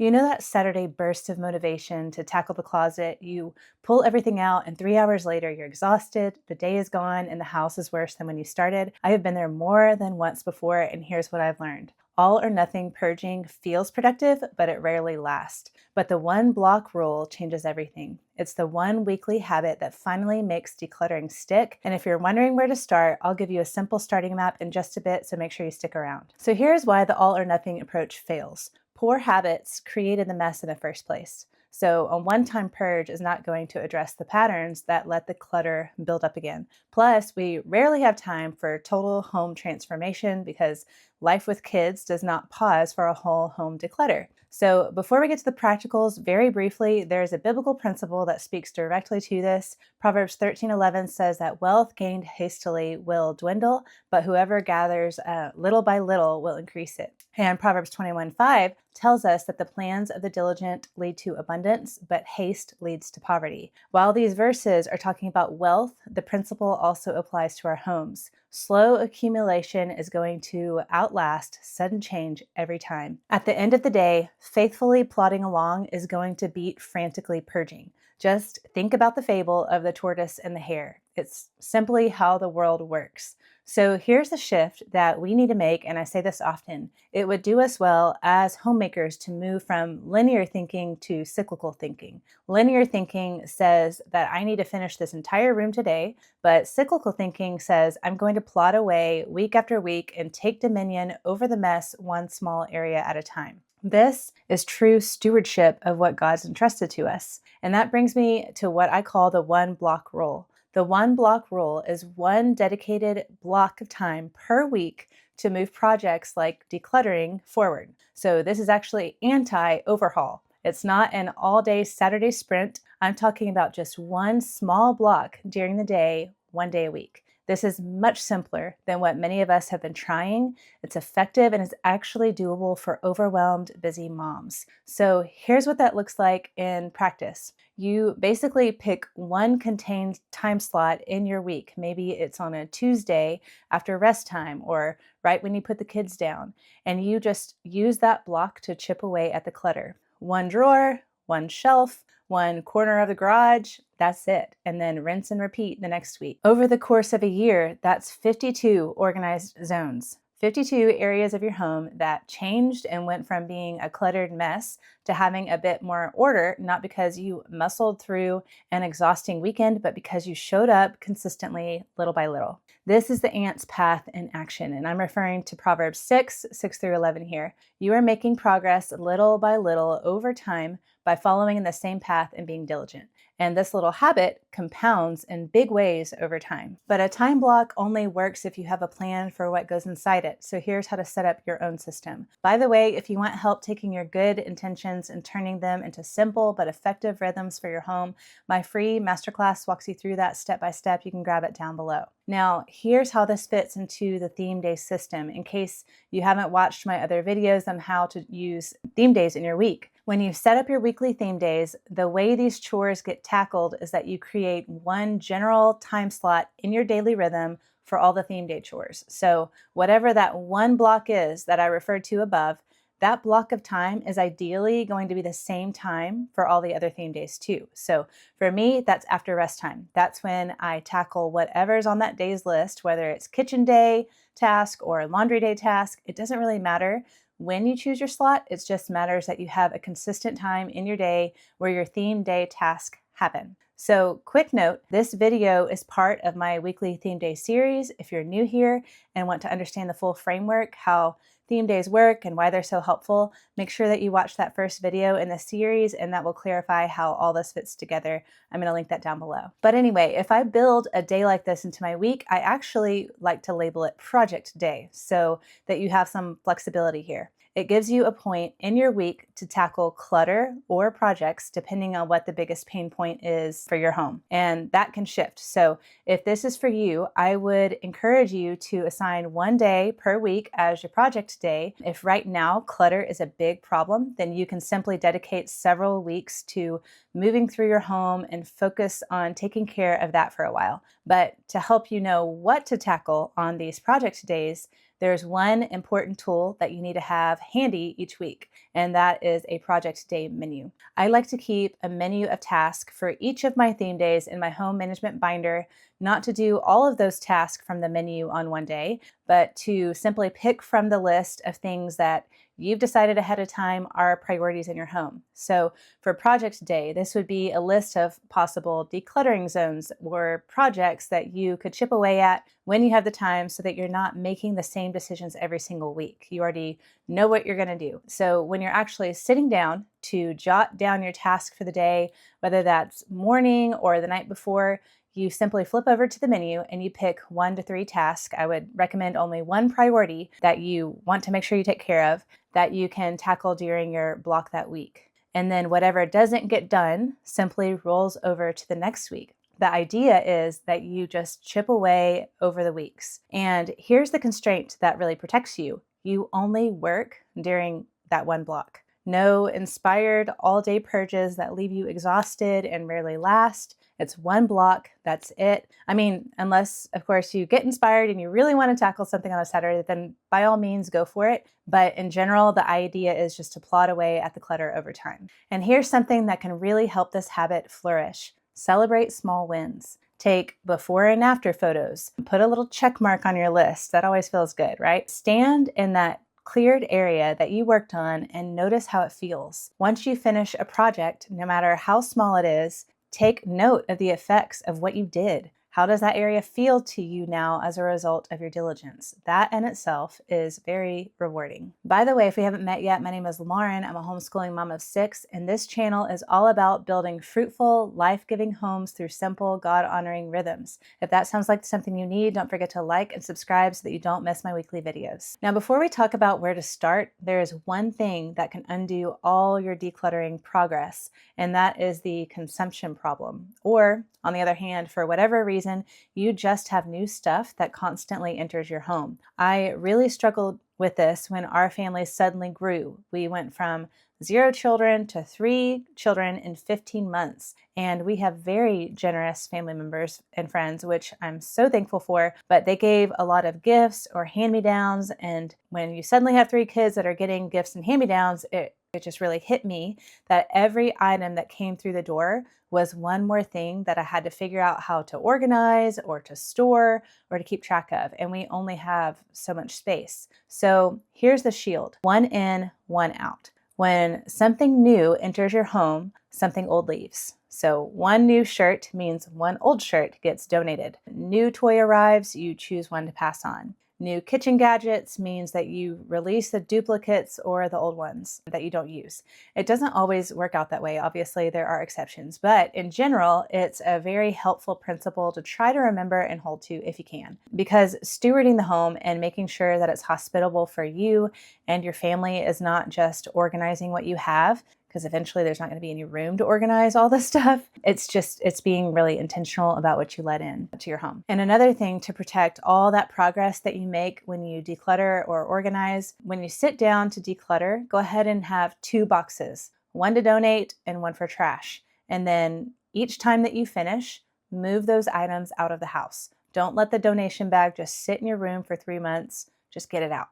You know that Saturday burst of motivation to tackle the closet? You pull everything out, and 3 hours later, you're exhausted, the day is gone, and the house is worse than when you started. I have been there more than once before, and here's what I've learned. All or nothing purging feels productive, but it rarely lasts. But the one block rule changes everything. It's the one weekly habit that finally makes decluttering stick. And if you're wondering where to start, I'll give you a simple starting map in just a bit, so make sure you stick around. So here's why the all or nothing approach fails. Poor habits created the mess in the first place. So a one-time purge is not going to address the patterns that let the clutter build up again. Plus, we rarely have time for total home transformation because life with kids does not pause for a whole home declutter. So before we get to the practicals, very briefly, there's a biblical principle that speaks directly to this. Proverbs 13:11 says that wealth gained hastily will dwindle, but whoever gathers little by little will increase it. And Proverbs 21:5 tells us that the plans of the diligent lead to abundance, but haste leads to poverty. While these verses are talking about wealth, the principle also applies to our homes. Slow accumulation is going to outlast sudden change every time. At the end of the day, faithfully plodding along is going to beat frantically purging. Just think about the fable of the tortoise and the hare. It's simply how the world works. So here's the shift that we need to make, and I say this often. It would do us well as homemakers to move from linear thinking to cyclical thinking. Linear thinking says that I need to finish this entire room today, but cyclical thinking says I'm going to plod away week after week and take dominion over the mess one small area at a time. This is true stewardship of what God's entrusted to us. And that brings me to what I call the one block rule. The one block rule is one dedicated block of time per week to move projects like decluttering forward. So this is actually anti-overhaul. It's not an all-day Saturday sprint. I'm talking about just one small block during the day, one day a week. This is much simpler than what many of us have been trying. It's effective and is actually doable for overwhelmed, busy moms. So here's what that looks like in practice. You basically pick one contained time slot in your week. Maybe it's on a Tuesday after rest time or right when you put the kids down. And you just use that block to chip away at the clutter. One drawer, one shelf, one corner of the garage, that's it. And then rinse and repeat the next week. Over the course of a year, that's 52 organized zones. 52 areas of your home that changed and went from being a cluttered mess to having a bit more order, not because you muscled through an exhausting weekend, but because you showed up consistently little by little. This is the ant's path in action, and I'm referring to Proverbs 6:6-11 here. You are making progress little by little over time by following in the same path and being diligent. And this little habit compounds in big ways over time. But a time block only works if you have a plan for what goes inside it. So here's how to set up your own system. By the way, if you want help taking your good intentions and turning them into simple but effective rhythms for your home, my free masterclass walks you through that step by step. You can grab it down below. Now, here's how this fits into the theme day system in case you haven't watched my other videos on how to use theme days in your week. When you set up your weekly theme days, the way these chores get tackled is that you create one general time slot in your daily rhythm for all the theme day chores. So whatever that one block is that I referred to above, that block of time is ideally going to be the same time for all the other theme days too. So for me, that's after rest time. That's when I tackle whatever's on that day's list, whether it's kitchen day task or laundry day task. It doesn't really matter when you choose your slot. It just matters that you have a consistent time in your day where your theme day tasks happen. So quick note, this video is part of my weekly theme day series. If you're new here and want to understand the full framework, how theme days work and why they're so helpful, make sure that you watch that first video in the series, and that will clarify how all this fits together. I'm going to link that down below. But anyway, if I build a day like this into my week, I actually like to label it project day so that you have some flexibility here. It gives you a point in your week to tackle clutter or projects depending on what the biggest pain point is for your home. And that can shift. So if this is for you, I would encourage you to assign one day per week as your project day. If right now clutter is a big problem, then you can simply dedicate several weeks to moving through your home and focus on taking care of that for a while. But to help you know what to tackle on these project days, there's one important tool that you need to have handy each week, and that is a project day menu. I like to keep a menu of tasks for each of my theme days in my home management binder, not to do all of those tasks from the menu on one day, but to simply pick from the list of things that you've decided ahead of time are priorities in your home. So for project day, this would be a list of possible decluttering zones or projects that you could chip away at when you have the time so that you're not making the same decisions every single week. You already know what you're going to do. So when you're actually sitting down to jot down your task for the day, whether that's morning or the night before, you simply flip over to the menu and you pick 1 to 3 tasks. I would recommend only one priority that you want to make sure you take care of that you can tackle during your block that week. And then whatever doesn't get done simply rolls over to the next week. The idea is that you just chip away over the weeks. And here's the constraint that really protects you. You only work during that one block. No inspired all-day purges that leave you exhausted and rarely last. It's one block, that's it. I mean, unless, of course, you get inspired and you really want to tackle something on a Saturday, then by all means, go for it. But in general, the idea is just to plod away at the clutter over time. And here's something that can really help this habit flourish. Celebrate small wins. Take before and after photos. Put a little check mark on your list. That always feels good, right? Stand in that cleared area that you worked on and notice how it feels. Once you finish a project, no matter how small it is, take note of the effects of what you did. How does that area feel to you now as a result of your diligence? That in itself is very rewarding. By the way, if we haven't met yet, my name is Lauren. I'm a homeschooling mom of 6, and this channel is all about building fruitful, life-giving homes through simple, God-honoring rhythms. If that sounds like something you need, don't forget to like and subscribe so that you don't miss my weekly videos. Now, before we talk about where to start, there is one thing that can undo all your decluttering progress, and that is the consumption problem. Or, on the other hand, for whatever reason, you just have new stuff that constantly enters your home. I really struggled with this when our family suddenly grew. We went from 0 children to 3 children in 15 months. And we have very generous family members and friends, which I'm so thankful for, but they gave a lot of gifts or hand-me-downs. And when you suddenly have 3 kids that are getting gifts and hand-me-downs, it just really hit me that every item that came through the door was one more thing that I had to figure out how to organize or to store or to keep track of. And we only have so much space. So here's the shield: 1 in, 1 out. When something new enters your home, something old leaves. So 1 new shirt means 1 old shirt gets donated. New toy arrives, you choose 1 to pass on. New kitchen gadgets means that you release the duplicates or the old ones that you don't use. It doesn't always work out that way. Obviously, there are exceptions, but in general, it's a very helpful principle to try to remember and hold to if you can. Because stewarding the home and making sure that it's hospitable for you and your family is not just organizing what you have, because eventually there's not going to be any room to organize all this stuff. It's being really intentional about what you let in to your home. And another thing to protect all that progress that you make when you declutter or organize, when you sit down to declutter, go ahead and have 2 boxes, 1 to donate and 1 for trash. And then each time that you finish, move those items out of the house. Don't let the donation bag just sit in your room for 3 months. Just get it out.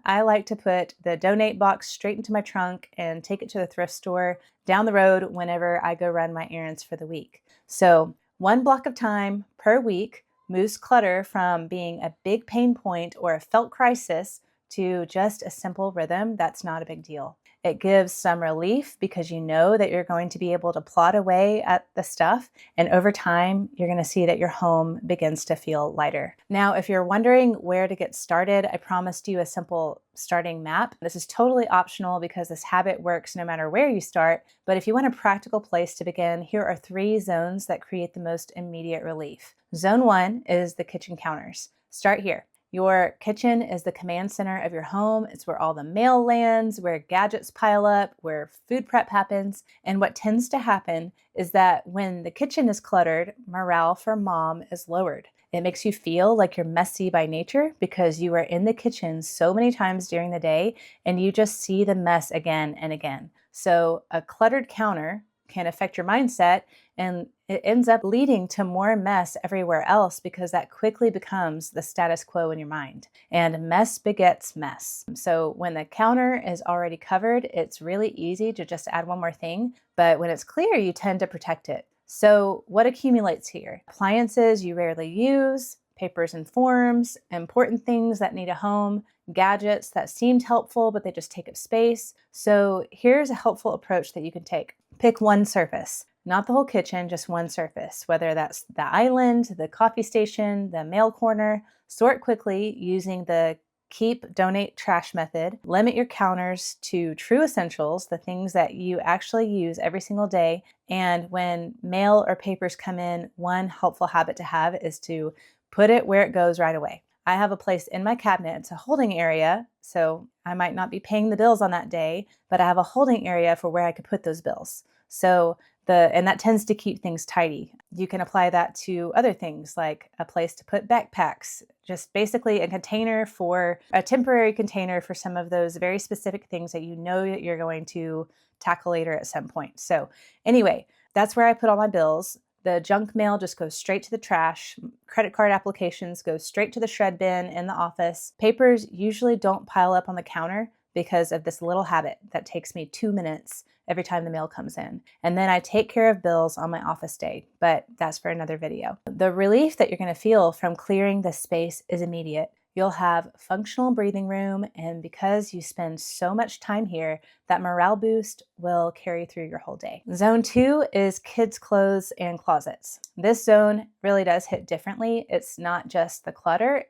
I like to put the donate box straight into my trunk and take it to the thrift store down the road whenever I go run my errands for the week. So 1 block of time per week moves clutter from being a big pain point or a felt crisis to just a simple rhythm that's not a big deal. It gives some relief because you know that you're going to be able to plod away at the stuff, and over time, you're going to see that your home begins to feel lighter. Now, if you're wondering where to get started, I promised you a simple starting map. This is totally optional because this habit works no matter where you start, but if you want a practical place to begin, here are 3 zones that create the most immediate relief. Zone 1 is the kitchen counters. Start here. Your kitchen is the command center of your home. It's where all the mail lands, where gadgets pile up, where food prep happens. And what tends to happen is that when the kitchen is cluttered, morale for mom is lowered. It makes you feel like you're messy by nature because you are in the kitchen so many times during the day and you just see the mess again and again. So a cluttered counter can affect your mindset, and it ends up leading to more mess everywhere else because that quickly becomes the status quo in your mind. And mess begets mess. So when the counter is already covered, it's really easy to just add one more thing. But when it's clear, you tend to protect it. So what accumulates here? Appliances you rarely use, papers and forms, important things that need a home, gadgets that seemed helpful, but they just take up space. So here's a helpful approach that you can take. Pick one surface, not the whole kitchen, just one surface, whether that's the island, the coffee station, the mail corner. Sort quickly using the keep, donate, trash method. Limit your counters to true essentials, the things that you actually use every single day. And when mail or papers come in, one helpful habit to have is to put it where it goes right away. I have a place in my cabinet. It's a holding area, so I might not be paying the bills on that day, but I have a holding area for where I could put those bills. And that tends to keep things tidy. You can apply that to other things like a place to put backpacks, just basically a temporary container for some of those very specific things that you know that you're going to tackle later at some point. So anyway, that's where I put all my bills. The junk mail just goes straight to the trash. Credit card applications go straight to the shred bin in the office. Papers usually don't pile up on the counter because of this little habit that takes me 2 minutes every time the mail comes in. And then I take care of bills on my office day, but that's for another video. The relief that you're going to feel from clearing the space is immediate. You'll have functional breathing room, and because you spend so much time here, that morale boost will carry through your whole day. Zone 2 is kids' clothes and closets. This zone really does hit differently. It's not just the clutter,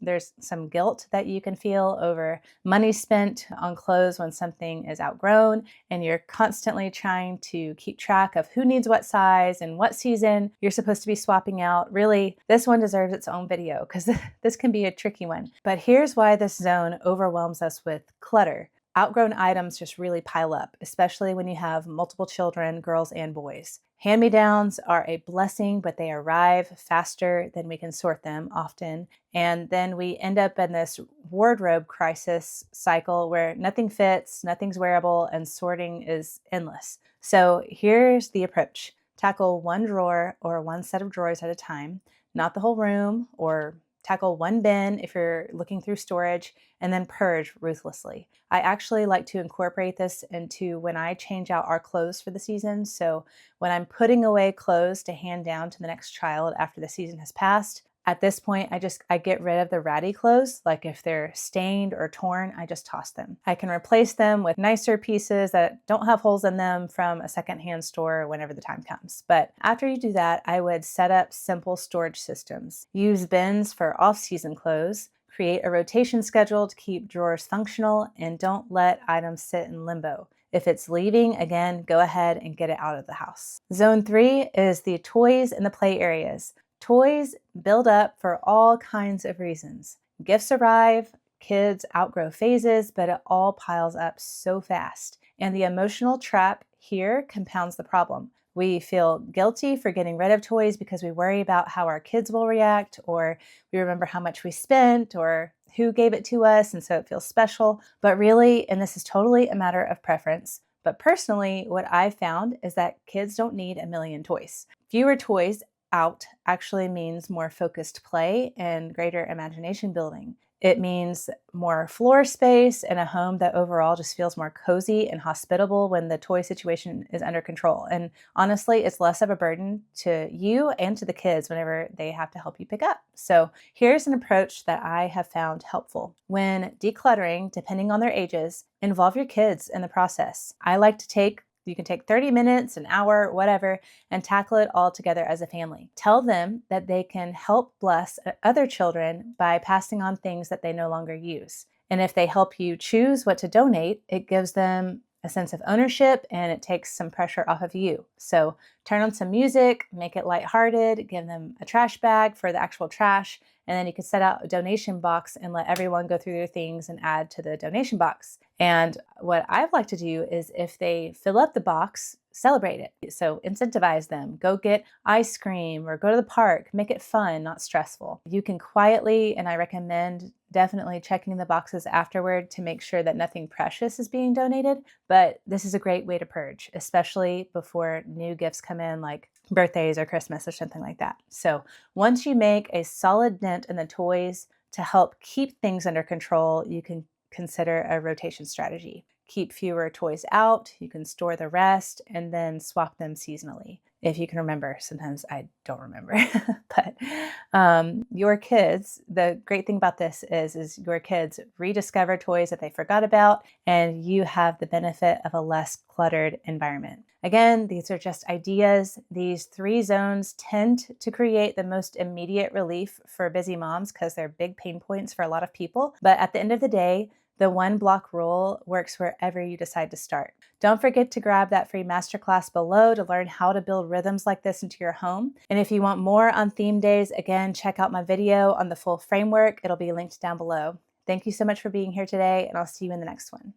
there's some guilt that you can feel over money spent on clothes when something is outgrown, and you're constantly trying to keep track of who needs what size and what season you're supposed to be swapping out. Really, this one deserves its own video because this can be a tricky one. But here's why this zone overwhelms us with clutter. Outgrown items just really pile up, especially when you have multiple children, girls and boys. Hand-me-downs are a blessing, but they arrive faster than we can sort them often. And then we end up in this wardrobe crisis cycle where nothing fits, nothing's wearable, and sorting is endless. So here's the approach. Tackle one drawer or one set of drawers at a time, not the whole room, or tackle one bin if you're looking through storage, and then purge ruthlessly. I actually like to incorporate this into when I change out our clothes for the season. So when I'm putting away clothes to hand down to the next child after the season has passed, at this point, I get rid of the ratty clothes. Like if they're stained or torn, I just toss them. I can replace them with nicer pieces that don't have holes in them from a secondhand store whenever the time comes. But after you do that, I would set up simple storage systems. Use bins for off-season clothes. Create a rotation schedule to keep drawers functional, and don't let items sit in limbo. If it's leaving, again, go ahead and get it out of the house. Zone 3 is the toys and the play areas. Toys build up for all kinds of reasons. Gifts arrive, kids outgrow phases, but it all piles up so fast. And the emotional trap here compounds the problem. We feel guilty for getting rid of toys because we worry about how our kids will react, or we remember how much we spent, or who gave it to us, and so it feels special. But really, and this is totally a matter of preference, but personally, what I've found is that kids don't need a million toys. Fewer toys out actually means more focused play and greater imagination building. It means more floor space and a home that overall just feels more cozy and hospitable when the toy situation is under control. And honestly, it's less of a burden to you and to the kids whenever they have to help you pick up. So here's an approach that I have found helpful. When decluttering, depending on their ages, involve your kids in the process. You can take 30 minutes, an hour, whatever, and tackle it all together as a family. Tell them that they can help bless other children by passing on things that they no longer use. And if they help you choose what to donate, it gives them a sense of ownership and it takes some pressure off of you. So turn on some music, make it lighthearted, give them a trash bag for the actual trash, and then you can set out a donation box and let everyone go through their things and add to the donation box. And what I've liked to do is if they fill up the box, celebrate it. So incentivize them. Go get ice cream or go to the park. Make it fun, not stressful. You can quietly, and I recommend definitely checking the boxes afterward to make sure that nothing precious is being donated. But this is a great way to purge, especially before new gifts come in, like birthdays or Christmas or something like that. So once you make a solid dent in the toys to help keep things under control, you can consider a rotation strategy. Keep fewer toys out, you can store the rest, and then swap them seasonally. If you can remember, sometimes I don't remember, but your kids, the great thing about this is your kids rediscover toys that they forgot about, and you have the benefit of a less cluttered environment. Again, these are just ideas. These 3 zones tend to create the most immediate relief for busy moms because they're big pain points for a lot of people. But at the end of the day, the 1 block rule works wherever you decide to start. Don't forget to grab that free masterclass below to learn how to build rhythms like this into your home. And if you want more on theme days, again, check out my video on the full framework. It'll be linked down below. Thank you so much for being here today, and I'll see you in the next one.